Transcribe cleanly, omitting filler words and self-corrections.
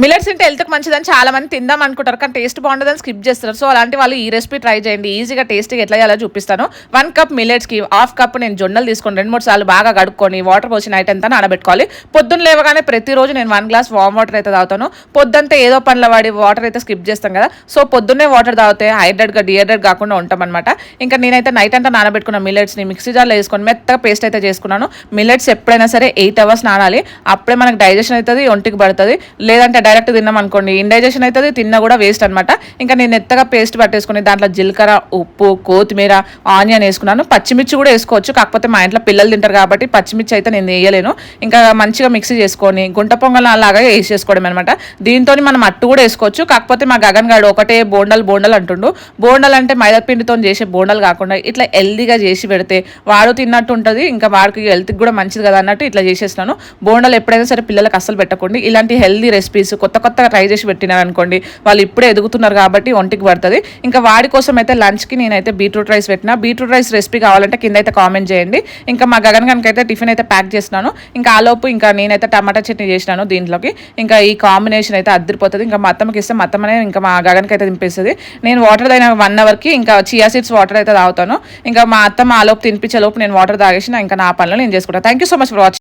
Millets తింటే హెల్త్కి మంచిదని చాలా మంది తిందాం అనుకుంటారు, కానీ టేస్ట్ బాగుంటుందని స్కిప్ చేస్తారు. సో అలాంటి వాళ్ళు ఈ రెసిపీ ట్రై చేయండి, ఈజీగా టేస్ట్గా ఎట్లా చేయాలో చూపిస్తాను. 1 కప్ మిల్లెట్స్కి 1/2 కప్ నేను జొన్నలు తీసుకొని 2-3 సార్లు బాగా కడుక్కొని వాటర్ పోసి నైట్ అంతా నానబెట్టుకోవాలి. పొద్దున్న లేవగానే ప్రతిరోజు నేను 1 గ్లాస్ వామ్ వాటర్ అయితే తాగుతాను. పొద్దుంతే ఏదో పనుల వాడి వాటర్ అయితే స్కిప్ చేస్తాం కదా, సో పొద్దున్నే వాటర్ తాగితే హైడ్రేట్గా డిహైడ్రేట్ కాకుండా ఉంటాం అనమాట. ఇంకా నేనైతే నైట్ అంతా నానబెట్టుకున్న మిల్లెట్స్ని మిక్సీ జార్లో వేసుకొని మెత్తగా పేస్ట్ అయితే చేసుకున్నాను. మిల్లెట్స్ ఎప్పుడైనా సరే 8 అవర్స్ నానాలి, అప్పుడే మనకు డైజెషన్ అవుతుంది, ఒంటికి పడుతుంది. లేదంటే డైరెక్ట్ తిన్నాం అనుకోండి ఇండైజెషన్ అవుతుంది, తిన్నా కూడా వేస్ట్ అనమాట. ఇంకా నేను ఎత్తగా పేస్ట్ పట్టేసుకుని దాంట్లో జీలకర్ర, ఉప్పు, కొత్తిమీర, ఆనియన్ వేసుకున్నాను. పచ్చిమిర్చి కూడా వేసుకోవచ్చు, కాకపోతే మా ఇంట్లో పిల్లలు తింటారు కాబట్టి పచ్చిమిర్చి అయితే నేను వేయలేను. ఇంకా మంచిగా మిక్సీ చేసుకొని గుంట పొంగల్ అలాగా వేసేసుకోవడం అనమాట. దీంతో మనం అట్టు కూడా వేసుకోవచ్చు, కాకపోతే మా గగన్ గాడు ఒకటే బోండలు అంటుండు. బోండలు అంటే మైదాపిండితో చేసే బోండలు కాకుండా ఇట్లా హెల్దీగా చేసి పెడితే వాడు తిన్నట్టు ఉంటుంది, ఇంకా వాడికి హెల్త్కి కూడా మంచిది కదా అన్నట్టు ఇట్లా చేసేస్తున్నాను. బోండలు ఎప్పుడైనా సరే పిల్లలకు అస్సలు పెట్టకండి. ఇలాంటి హెల్దీ రెసిపీస్ కొత్తగా ట్రై చేసి పెట్టినారు అనుకోండి, వాళ్ళు ఇప్పుడే ఎదుగుతున్నారు కాబట్టి ఒంటికి పడుతుంది. ఇంకా వాడి కోసం అయితే లంచ్కి నేనైతే బీట్రూట్ రైస్ పెట్టినా. బీట్రూట్ రైస్ రెసిపీ కావాలంటే కింద అయితే కామెంట్ చేయండి. ఇంకా మా గగన్ కనుకైతే టిఫిన్ అయితే ప్యాక్ చేస్తున్నాను. ఇంకా ఆలోపు ఇంకా నేనైతే టమాటా చట్నీ చేసినాను దీంట్లోకి. ఇంకా ఈ కాంబినేషన్ అయితే అద్దరిపోతుంది. ఇంకా మా అత్తమ్మకి ఇస్తే మా అత్తమ్మనే ఇంకా మా గగన్కి అయితే తినిపిస్తుంది. నేను వాటర్ తాగిన 1 అవర్కి ఇంకా చియా సీడ్స్ వాటర్ అయితే తాగుతాను. ఇంకా మా అత్తమ్మ ఆలోపు తినిపించేలోపు నేను వాటర్ తాగేసిన ఇంకా నా పనులు నేను చేసుకుంటాను. Thank you so much for watching.